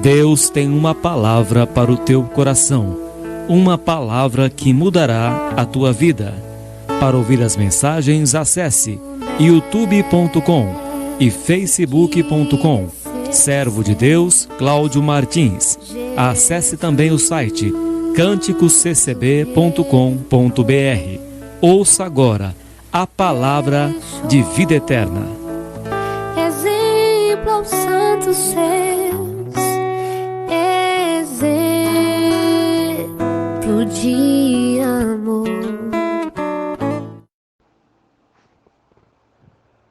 Deus tem uma palavra para o teu coração, uma palavra que mudará a tua vida. Para ouvir as mensagens, acesse youtube.com e facebook.com. Servo de Deus, Cláudio Martins. Acesse também o site canticosccb.com.br. Ouça agora a palavra de vida eterna. Exemplo aos santos seus, exemplo de amor.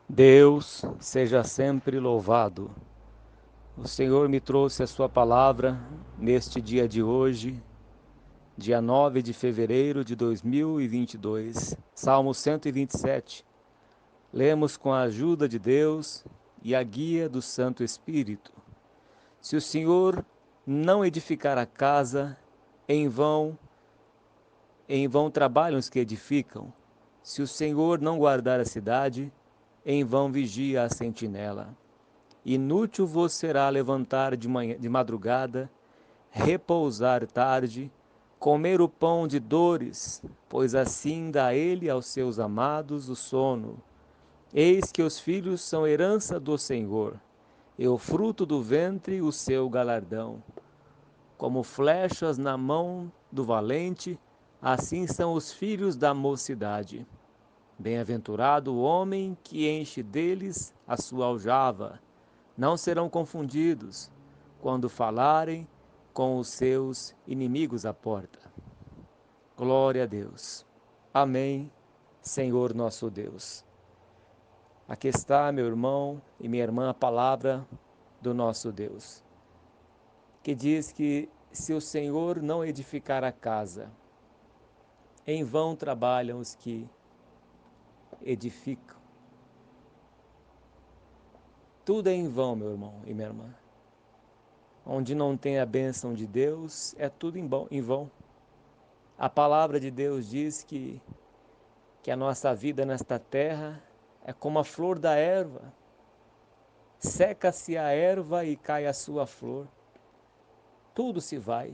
Deus seja sempre louvado. O Senhor me trouxe a sua palavra neste dia de hoje, dia 9 de fevereiro de 2022, Salmo 127. Lemos com a ajuda de Deus e a guia do Santo Espírito. Se o Senhor não edificar a casa, em vão trabalham os que edificam. Se o Senhor não guardar a cidade, em vão vigia a sentinela. Inútil vos será levantar de madrugada, repousar tarde, comer o pão de dores, pois assim dá ele aos seus amados o sono. Eis que os filhos são herança do Senhor, e o fruto do ventre o seu galardão. Como flechas na mão do valente, assim são os filhos da mocidade. Bem-aventurado o homem que enche deles a sua aljava. Não serão confundidos quando falarem com os seus inimigos à porta. Glória a Deus. Amém, Senhor nosso Deus. Aqui está, meu irmão e minha irmã, a palavra do nosso Deus, que diz que se o Senhor não edificar a casa, em vão trabalham os que edificam. Tudo é em vão, meu irmão e minha irmã. Onde não tem a bênção de Deus, é tudo em vão. A palavra de Deus diz que a nossa vida nesta terra é como a flor da erva. Seca-se a erva e cai a sua flor. Tudo se vai.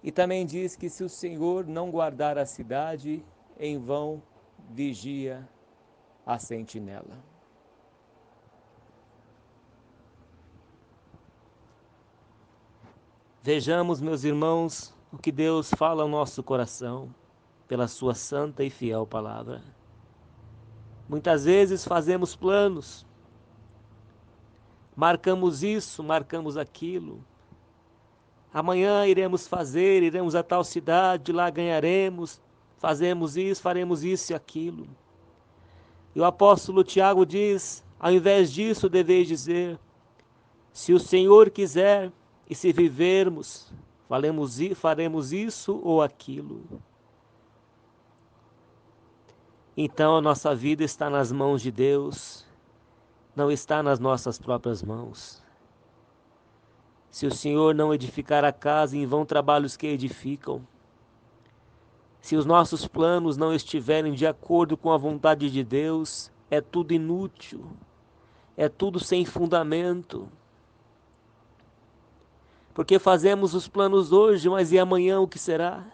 E também diz que se o Senhor não guardar a cidade, em vão vigia a sentinela. Vejamos, meus irmãos, o que Deus fala ao nosso coração pela sua santa e fiel palavra. Muitas vezes fazemos planos, marcamos isso, marcamos aquilo. Amanhã iremos a tal cidade, lá ganharemos, fazemos isso, faremos isso e aquilo. E o apóstolo Tiago diz, ao invés disso deveis dizer, se o Senhor quiser e se vivermos, faremos isso ou aquilo. Então a nossa vida está nas mãos de Deus, não está nas nossas próprias mãos. Se o Senhor não edificar a casa, em vão trabalham os que edificam. Se os nossos planos não estiverem de acordo com a vontade de Deus, é tudo inútil, é tudo sem fundamento. Porque fazemos os planos hoje, mas e amanhã o que será?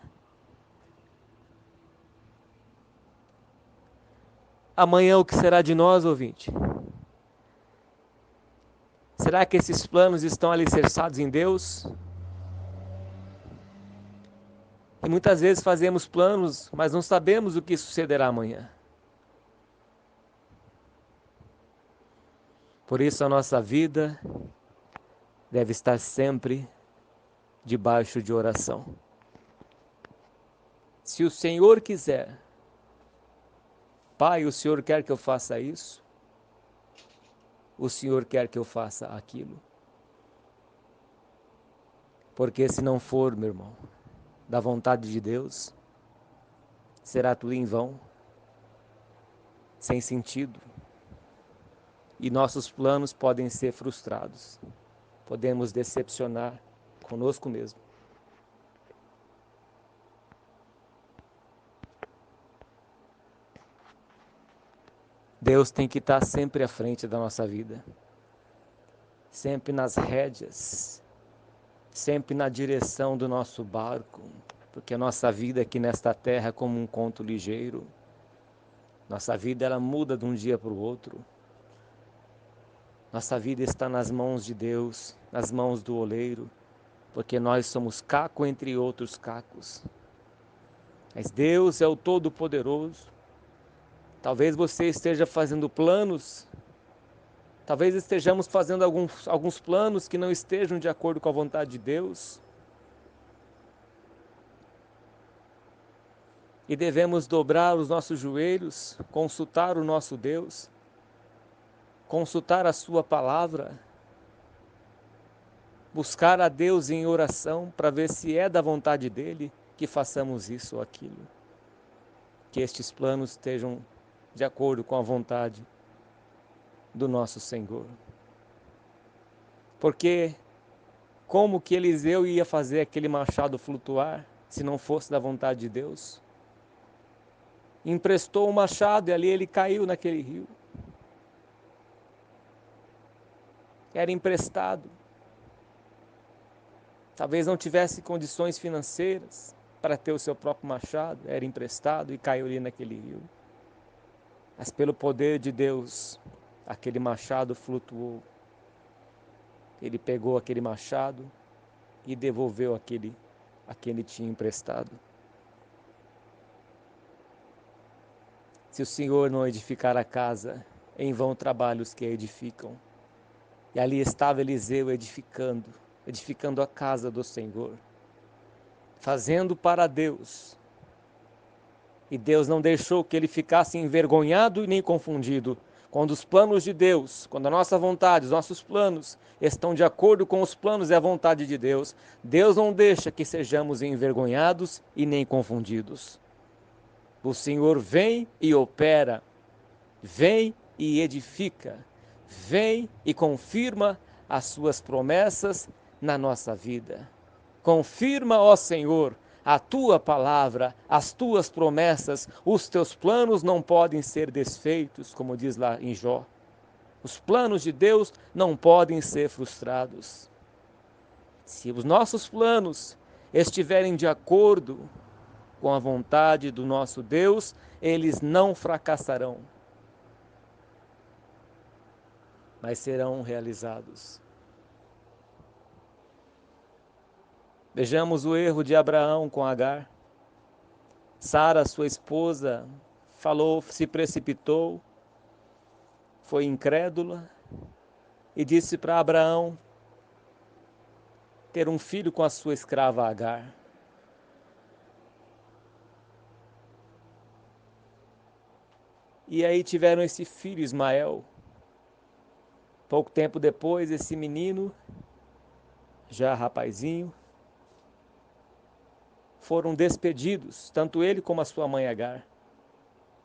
Amanhã o que será de nós, ouvinte? Será que esses planos estão alicerçados em Deus? E muitas vezes fazemos planos, mas não sabemos o que sucederá amanhã. Por isso a nossa vida deve estar sempre debaixo de oração. Se o Senhor quiser, Pai, o Senhor quer que eu faça isso? O Senhor quer que eu faça aquilo? Porque se não for, meu irmão, da vontade de Deus, será tudo em vão, sem sentido. E nossos planos podem ser frustrados. Podemos decepcionar conosco mesmo. Deus tem que estar sempre à frente da nossa vida, sempre nas rédeas, sempre na direção do nosso barco, porque a nossa vida aqui nesta terra é como um conto ligeiro. Nossa vida ela muda de um dia para o outro. Nossa vida está nas mãos de Deus, nas mãos do oleiro, porque nós somos caco entre outros cacos. Mas Deus é o Todo-Poderoso. Talvez você esteja fazendo planos, talvez estejamos fazendo alguns planos que não estejam de acordo com a vontade de Deus. E devemos dobrar os nossos joelhos, consultar o nosso Deus, consultar a sua palavra, buscar a Deus em oração para ver se é da vontade dele que façamos isso ou aquilo. Que estes planos estejam de acordo com a vontade do nosso Senhor. Porque como que Eliseu ia fazer aquele machado flutuar se não fosse da vontade de Deus? Emprestou o machado e ali ele caiu naquele rio. Era emprestado. Talvez não tivesse condições financeiras para ter o seu próprio machado, era emprestado e caiu ali naquele rio. Mas pelo poder de Deus, aquele machado flutuou. Ele pegou aquele machado e devolveu aquele a quem ele tinha emprestado. Se o Senhor não edificar a casa, em vão trabalham os que a edificam. E ali estava Eliseu edificando a casa do Senhor, fazendo para Deus. E Deus não deixou que ele ficasse envergonhado e nem confundido. Quando os planos de Deus, quando a nossa vontade, os nossos planos estão de acordo com os planos e a vontade de Deus, Deus não deixa que sejamos envergonhados e nem confundidos. O Senhor vem e opera, vem e edifica, vem e confirma as suas promessas na nossa vida. Confirma, ó Senhor, a tua palavra, as tuas promessas, os teus planos não podem ser desfeitos, como diz lá em Jó. Os planos de Deus não podem ser frustrados. Se os nossos planos estiverem de acordo com a vontade do nosso Deus, eles não fracassarão, mas serão realizados. Vejamos o erro de Abraão com Agar. Sara, sua esposa, se precipitou, foi incrédula e disse para Abraão ter um filho com a sua escrava Agar. E aí tiveram esse filho, Ismael. Pouco tempo depois, esse menino, já rapazinho, foram despedidos, tanto ele como a sua mãe Agar,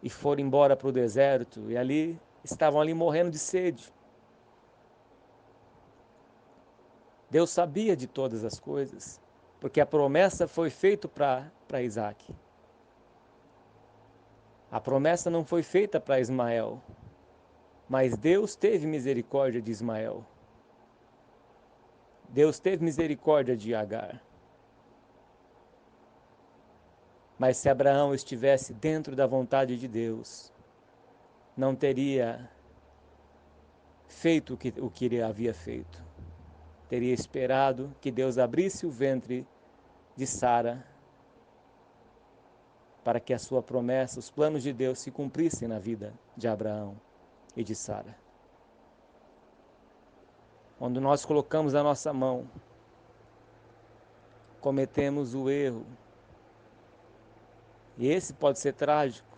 e foram embora para o deserto, e ali estavam ali morrendo de sede. Deus sabia de todas as coisas, porque a promessa foi feita para Isaac. A promessa não foi feita para Ismael, mas Deus teve misericórdia de Ismael. Deus teve misericórdia de Agar. Mas se Abraão estivesse dentro da vontade de Deus, não teria feito o que ele havia feito. Teria esperado que Deus abrisse o ventre de Sara para que a sua promessa, os planos de Deus se cumprissem na vida de Abraão e de Sara. Quando nós colocamos a nossa mão, cometemos o erro. E esse pode ser trágico.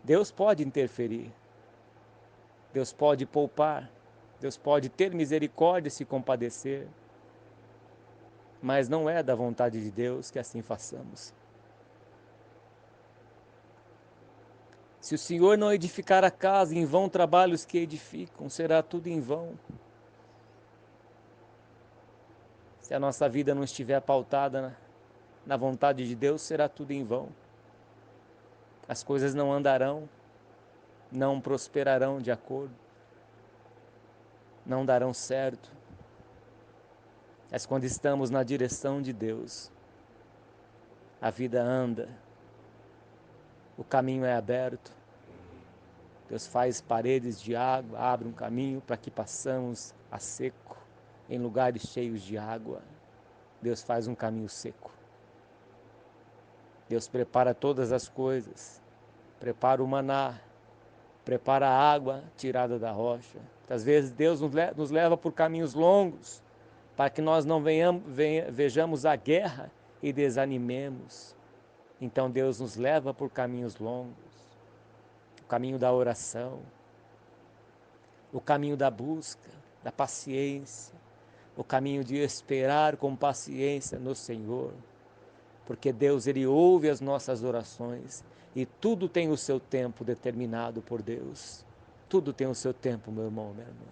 Deus pode interferir. Deus pode poupar. Deus pode ter misericórdia e se compadecer. Mas não é da vontade de Deus que assim façamos. Se o Senhor não edificar a casa, em vão trabalham os que edificam, será tudo em vão. Se a nossa vida não estiver pautada na vontade de Deus, será tudo em vão. As coisas não andarão, não prosperarão de acordo, não darão certo. Mas quando estamos na direção de Deus, a vida anda, o caminho é aberto. Deus faz paredes de água, abre um caminho para que passamos a seco em lugares cheios de água. Deus faz um caminho seco. Deus prepara todas as coisas, prepara o maná, prepara a água tirada da rocha. Às vezes Deus nos leva por caminhos longos, para que nós não vejamos a guerra e desanimemos. Então Deus nos leva por caminhos longos, o caminho da oração, o caminho da busca, da paciência, o caminho de esperar com paciência no Senhor, porque Deus, Ele ouve as nossas orações e tudo tem o seu tempo determinado por Deus. Tudo tem o seu tempo, meu irmão, minha irmã.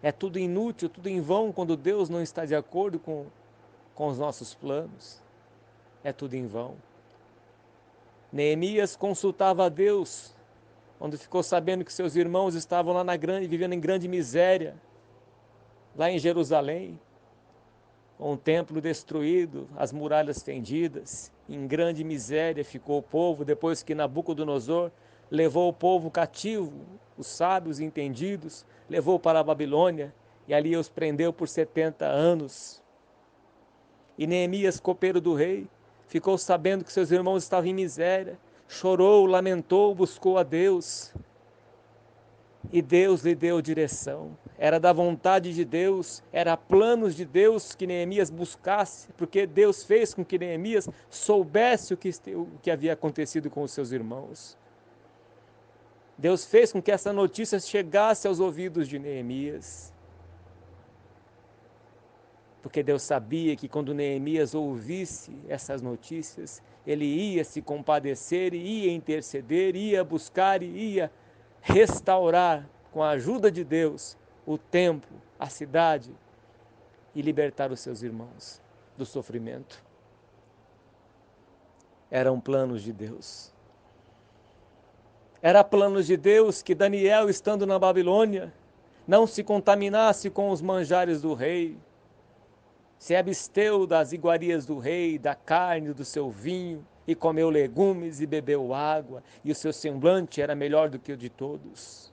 É tudo inútil, tudo em vão quando Deus não está de acordo com os nossos planos. É tudo em vão. Neemias consultava a Deus, quando ficou sabendo que seus irmãos estavam lá vivendo em grande miséria, lá em Jerusalém, com o templo destruído, as muralhas fendidas, em grande miséria ficou o povo, depois que Nabucodonosor levou o povo cativo, os sábios e entendidos, levou para a Babilônia, e ali os prendeu por 70 anos. E Neemias, copeiro do rei, ficou sabendo que seus irmãos estavam em miséria, chorou, lamentou, buscou a Deus, e Deus lhe deu direção. Era da vontade de Deus, era planos de Deus que Neemias buscasse, porque Deus fez com que Neemias soubesse o que havia acontecido com os seus irmãos. Deus fez com que essa notícia chegasse aos ouvidos de Neemias, porque Deus sabia que quando Neemias ouvisse essas notícias, ele ia se compadecer, ia interceder, ia buscar e ia restaurar, com a ajuda de Deus, o templo, a cidade, e libertar os seus irmãos do sofrimento. Eram planos de Deus. Era planos de Deus que Daniel, estando na Babilônia, não se contaminasse com os manjares do rei, se absteu das iguarias do rei, da carne, do seu vinho, e comeu legumes e bebeu água, e o seu semblante era melhor do que o de todos.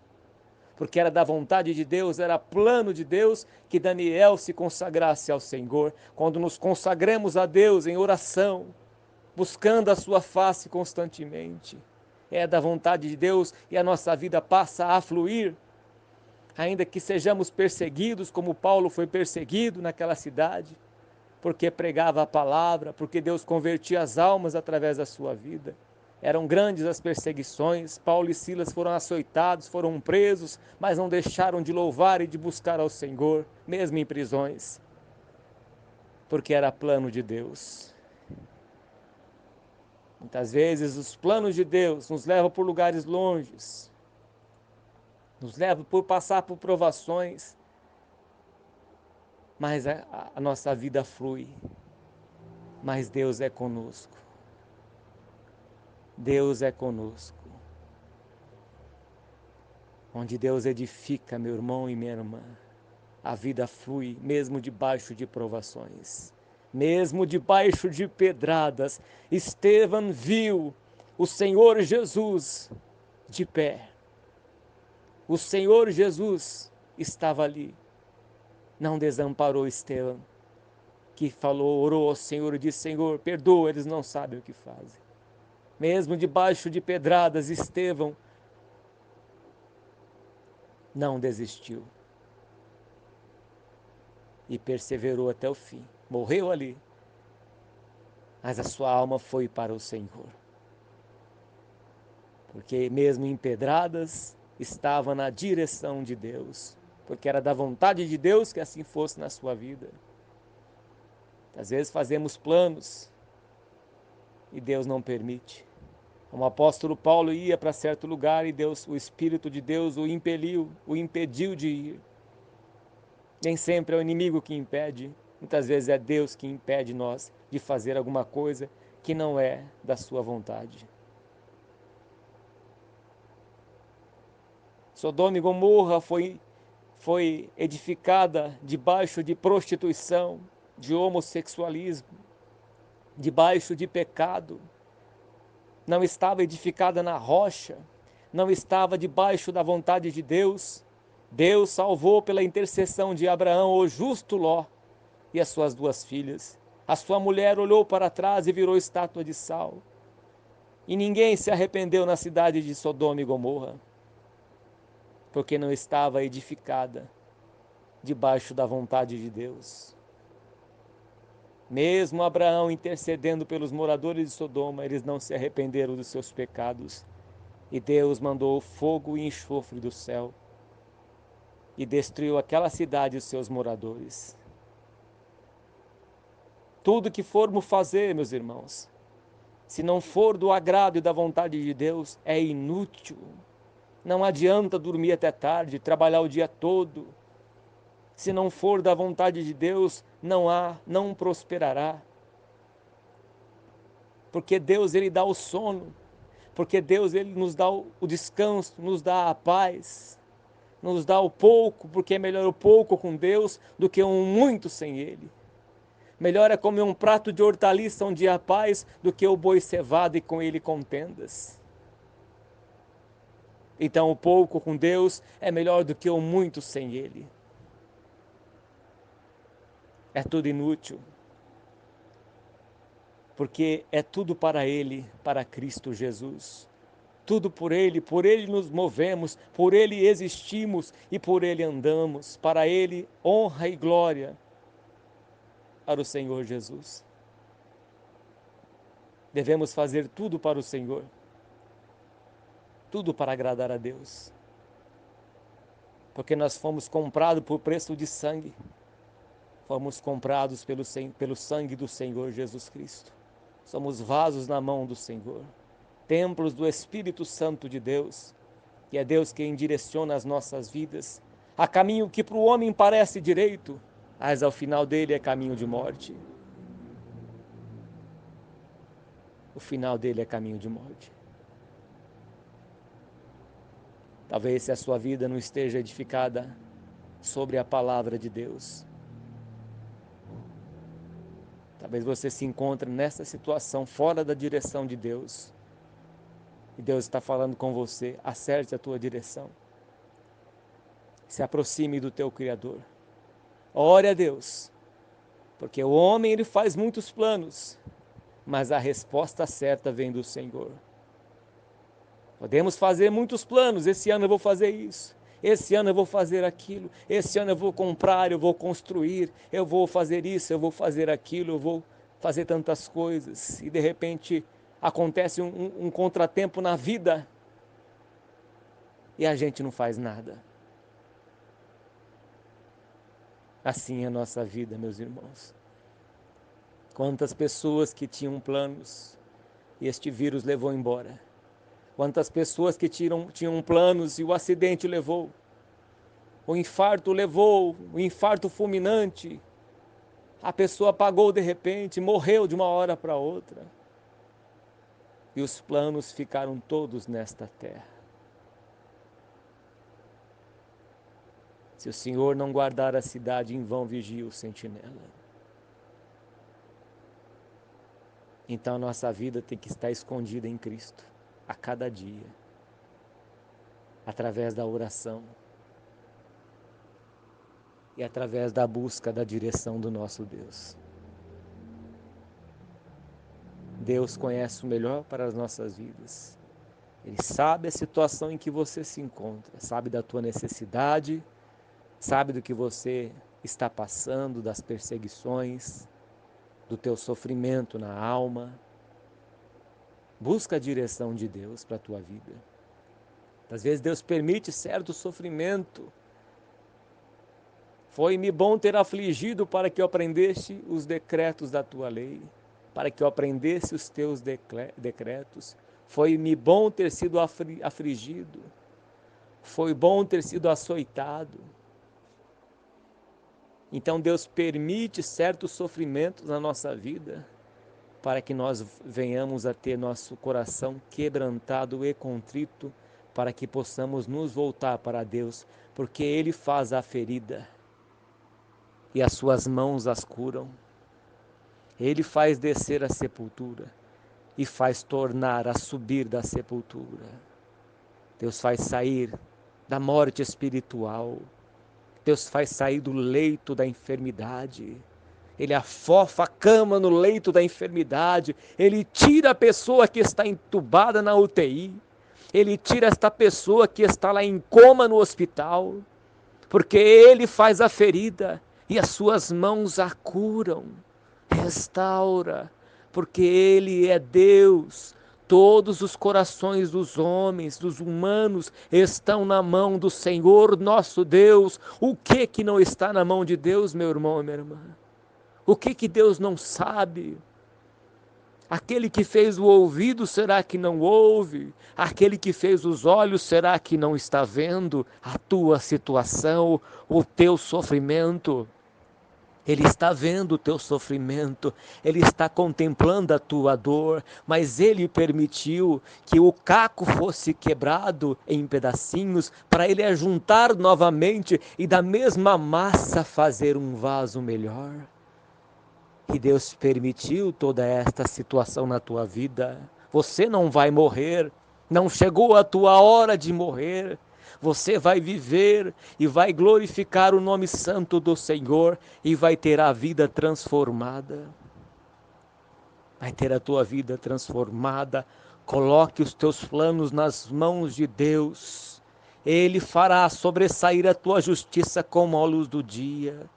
Porque era da vontade de Deus, era plano de Deus que Daniel se consagrasse ao Senhor. Quando nos consagremos a Deus em oração, buscando a sua face constantemente, é da vontade de Deus e a nossa vida passa a fluir, ainda que sejamos perseguidos, como Paulo foi perseguido naquela cidade, porque pregava a palavra, porque Deus convertia as almas através da sua vida. Eram grandes as perseguições, Paulo e Silas foram açoitados, foram presos, mas não deixaram de louvar e de buscar ao Senhor, mesmo em prisões, porque era plano de Deus. Muitas vezes os planos de Deus nos levam por lugares longes, nos levam por passar por provações, mas a nossa vida flui, mas Deus é conosco. Deus é conosco. Onde Deus edifica, meu irmão e minha irmã, a vida flui, mesmo debaixo de provações, mesmo debaixo de pedradas. Estevão viu o Senhor Jesus de pé. O Senhor Jesus estava ali. Não desamparou Estevão, que falou, orou ao Senhor e disse: Senhor, perdoa, eles não sabem o que fazem. Mesmo debaixo de pedradas, Estevão não desistiu e perseverou até o fim. Morreu ali, mas a sua alma foi para o Senhor, porque mesmo em pedradas estava na direção de Deus, porque era da vontade de Deus que assim fosse na sua vida. Às vezes fazemos planos e Deus não permite. O apóstolo Paulo ia para certo lugar e o Espírito de Deus o impeliu, o impediu de ir. Nem sempre é o inimigo que impede, muitas vezes é Deus que impede nós de fazer alguma coisa que não é da sua vontade. Sodoma e Gomorra foi edificada debaixo de prostituição, de homossexualismo, debaixo de pecado. Não estava edificada na rocha, não estava debaixo da vontade de Deus. Deus salvou pela intercessão de Abraão o justo Ló e as suas 2 filhas. A sua mulher olhou para trás e virou estátua de sal. E ninguém se arrependeu na cidade de Sodoma e Gomorra, porque não estava edificada debaixo da vontade de Deus. Mesmo Abraão intercedendo pelos moradores de Sodoma, eles não se arrependeram dos seus pecados. E Deus mandou fogo e enxofre do céu e destruiu aquela cidade e os seus moradores. Tudo que formos fazer, meus irmãos, se não for do agrado e da vontade de Deus, é inútil. Não adianta dormir até tarde, trabalhar o dia todo. Se não for da vontade de Deus, não prosperará. Porque Deus, Ele dá o sono. Porque Deus, Ele nos dá o descanso, nos dá a paz. Nos dá o pouco, porque é melhor o pouco com Deus do que um muito sem Ele. Melhor é comer um prato de hortaliça um dia a paz do que o boi cevado e com ele contendas. Então o pouco com Deus é melhor do que o muito sem Ele. É tudo inútil. Porque é tudo para Ele, para Cristo Jesus. Tudo por Ele nos movemos, por Ele existimos e por Ele andamos. Para Ele, honra e glória para o Senhor Jesus. Devemos fazer tudo para o Senhor. Tudo para agradar a Deus. Porque nós fomos comprados por preço de sangue. Fomos comprados pelo sangue do Senhor Jesus Cristo. Somos vasos na mão do Senhor. Templos do Espírito Santo de Deus. E é Deus quem direciona as nossas vidas. Há caminho que para o homem parece direito, mas ao final dele é caminho de morte. O final dele é caminho de morte. Talvez se a sua vida não esteja edificada sobre a palavra de Deus. Talvez você se encontre nessa situação fora da direção de Deus. E Deus está falando com você, acerte a tua direção. Se aproxime do teu Criador. Ore a Deus, porque o homem ele faz muitos planos, mas a resposta certa vem do Senhor. Podemos fazer muitos planos, esse ano eu vou fazer isso, esse ano eu vou fazer aquilo, esse ano eu vou comprar, eu vou construir, eu vou fazer isso, eu vou fazer aquilo, eu vou fazer tantas coisas, e de repente acontece um contratempo na vida e a gente não faz nada. Assim é a nossa vida, meus irmãos. Quantas pessoas que tinham planos e este vírus levou embora. Quantas pessoas que tinham planos e o acidente levou. O infarto levou, o infarto fulminante. A pessoa apagou de repente, morreu de uma hora para outra. E os planos ficaram todos nesta terra. Se o Senhor não guardar a cidade, em vão vigia o sentinela. Então a nossa vida tem que estar escondida em Cristo, a cada dia, através da oração e através da busca da direção do nosso Deus. Deus conhece o melhor para as nossas vidas. Ele sabe a situação em que você se encontra, sabe da tua necessidade, sabe do que você está passando, das perseguições, do teu sofrimento na alma. Busca a direção de Deus para a tua vida. Às vezes Deus permite certo sofrimento. Foi-me bom ter afligido para que eu aprendesse os decretos da tua lei, para que eu aprendesse os teus decretos. Foi-me bom ter sido afligido. Foi bom ter sido açoitado. Então Deus permite certos sofrimentos na nossa vida para que nós venhamos a ter nosso coração quebrantado e contrito para que possamos nos voltar para Deus, porque Ele faz a ferida e as suas mãos as curam. Ele faz descer a sepultura e faz tornar a subir da sepultura. Deus faz sair da morte espiritual. Deus faz sair do leito da enfermidade. Ele afofa a cama no leito da enfermidade. Ele tira a pessoa que está entubada na UTI. Ele tira esta pessoa que está lá em coma no hospital. Porque Ele faz a ferida e as suas mãos a curam. Restaura. Porque Ele é Deus. Todos os corações dos homens, dos humanos, estão na mão do Senhor nosso Deus. O que não está na mão de Deus, meu irmão e minha irmã? O que Deus não sabe? Aquele que fez o ouvido, será que não ouve? Aquele que fez os olhos, será que não está vendo a tua situação, o teu sofrimento? Ele está vendo o teu sofrimento, Ele está contemplando a tua dor, mas Ele permitiu que o caco fosse quebrado em pedacinhos para Ele ajuntar novamente e da mesma massa fazer um vaso melhor. E Deus permitiu toda esta situação na tua vida. Você não vai morrer, não chegou a tua hora de morrer. Você vai viver e vai glorificar o nome santo do Senhor e vai ter a vida transformada. Vai ter a tua vida transformada. Coloque os teus planos nas mãos de Deus. Ele fará sobressair a tua justiça como a luz do dia.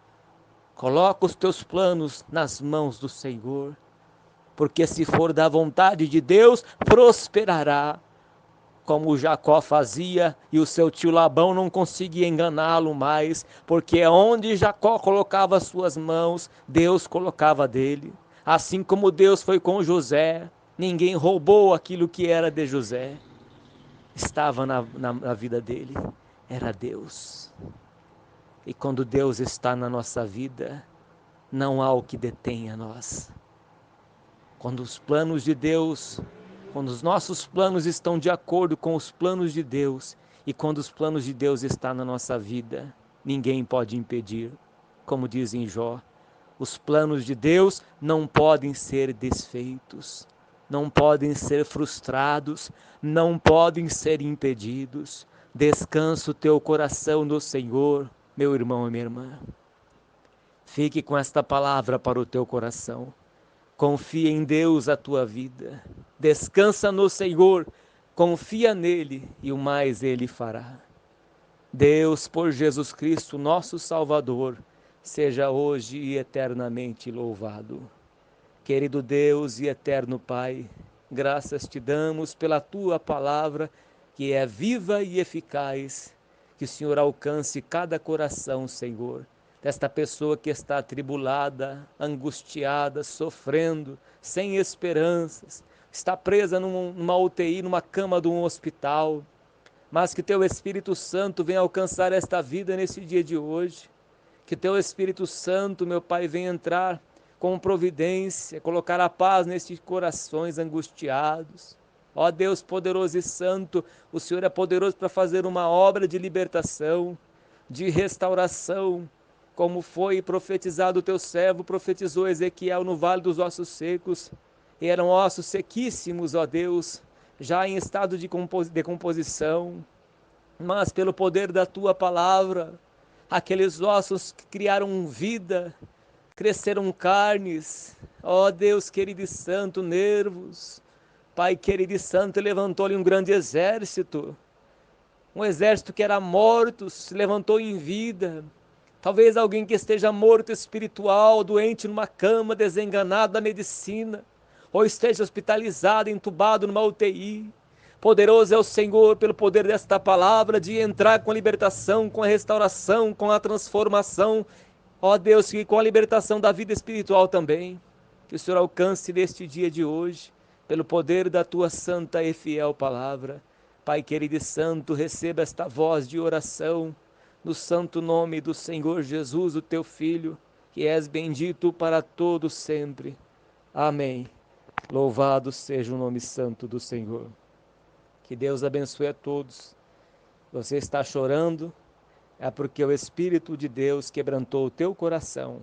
Coloca os teus planos nas mãos do Senhor. Porque se for da vontade de Deus, prosperará. Como Jacó fazia, e o seu tio Labão não conseguia enganá-lo mais, porque onde Jacó colocava as suas mãos, Deus colocava dele. Assim como Deus foi com José, ninguém roubou aquilo que era de José. Estava na vida dele, era Deus. E quando Deus está na nossa vida, não há o que detenha nós. Quando os planos de Deus, quando os nossos planos estão de acordo com os planos de Deus, e quando os planos de Deus estão na nossa vida, ninguém pode impedir. Como diz em Jó, os planos de Deus não podem ser desfeitos, não podem ser frustrados, não podem ser impedidos. Descansa o teu coração no Senhor, meu irmão e minha irmã. Fique com esta palavra para o teu coração. Confia em Deus a tua vida. Descansa no Senhor, confia nele e o mais Ele fará. Deus, por Jesus Cristo, nosso Salvador, seja hoje e eternamente louvado. Querido Deus e eterno Pai, graças te damos pela tua palavra, que é viva e eficaz. Que o Senhor alcance cada coração, Senhor, desta pessoa que está atribulada, angustiada, sofrendo, sem esperanças, está presa numa UTI, numa cama de um hospital, mas que teu Espírito Santo venha alcançar esta vida nesse dia de hoje, que teu Espírito Santo, meu Pai, venha entrar com providência, colocar a paz nesses corações angustiados. Ó Deus poderoso e santo, o Senhor é poderoso para fazer uma obra de libertação, de restauração, como foi profetizado o teu servo, profetizou Ezequiel no vale dos ossos secos. E eram ossos sequíssimos, ó Deus, já em estado de decomposição, mas pelo poder da tua palavra, aqueles ossos que criaram vida, cresceram carnes, ó Deus querido e santo, nervos. Pai querido e santo, levantou-lhe um grande exército, um exército que era morto, se levantou em vida. Talvez alguém que esteja morto espiritual, doente numa cama, desenganado da medicina, ou esteja hospitalizado, entubado numa UTI. Poderoso é o Senhor, pelo poder desta palavra, de entrar com a libertação, com a restauração, com a transformação. Ó Deus, que com a libertação da vida espiritual também, que o Senhor alcance neste dia de hoje, pelo poder da tua santa e fiel palavra. Pai querido e santo, receba esta voz de oração, no santo nome do Senhor Jesus, o teu Filho, que és bendito para todo sempre. Amém. Louvado seja o nome santo do Senhor. Que Deus abençoe a todos. Você está chorando, é porque o Espírito de Deus quebrantou o teu coração.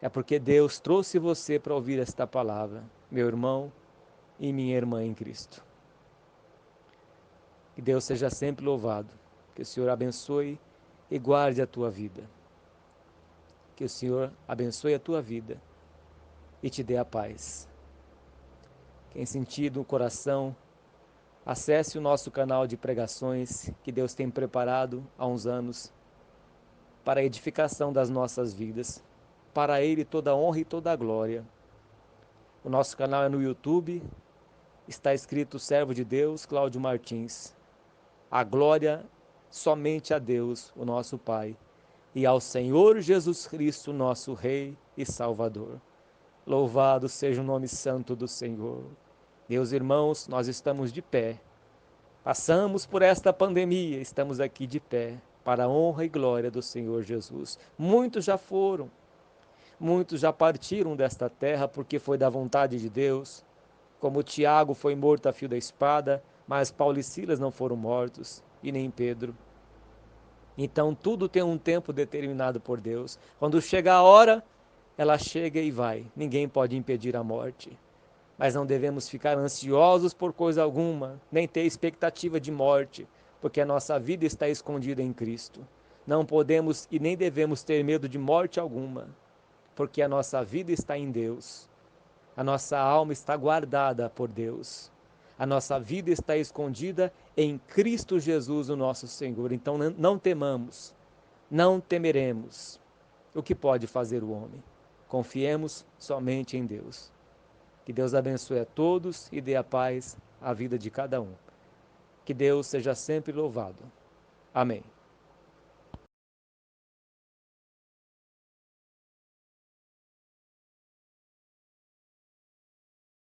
É porque Deus trouxe você para ouvir esta palavra, meu irmão e minha irmã em Cristo. Que Deus seja sempre louvado. Que o Senhor abençoe e guarde a tua vida. Que o Senhor abençoe a tua vida e te dê a paz. Quem sentir no coração, acesse o nosso canal de pregações que Deus tem preparado há uns anos para a edificação das nossas vidas. Para Ele toda a honra e toda a glória. O nosso canal é no YouTube, está escrito Servo de Deus, Cláudio Martins. A glória somente a Deus, o nosso Pai, e ao Senhor Jesus Cristo, nosso Rei e Salvador. Louvado seja o nome santo do Senhor. Meus irmãos, nós estamos de pé. Passamos por esta pandemia, estamos aqui de pé, para a honra e glória do Senhor Jesus. Muitos já foram, muitos já partiram desta terra porque foi da vontade de Deus. Como Tiago foi morto a fio da espada, mas Paulo e Silas não foram mortos, e nem Pedro. Então tudo tem um tempo determinado por Deus. Quando chega a hora, ela chega e vai. Ninguém pode impedir a morte. Mas não devemos ficar ansiosos por coisa alguma, nem ter expectativa de morte, porque a nossa vida está escondida em Cristo. Não podemos e nem devemos ter medo de morte alguma, porque a nossa vida está em Deus. A nossa alma está guardada por Deus. A nossa vida está escondida em Cristo Jesus, o nosso Senhor. Então não temamos, não temeremos. O que pode fazer o homem? Confiemos somente em Deus. Que Deus abençoe a todos e dê a paz à vida de cada um. Que Deus seja sempre louvado. Amém.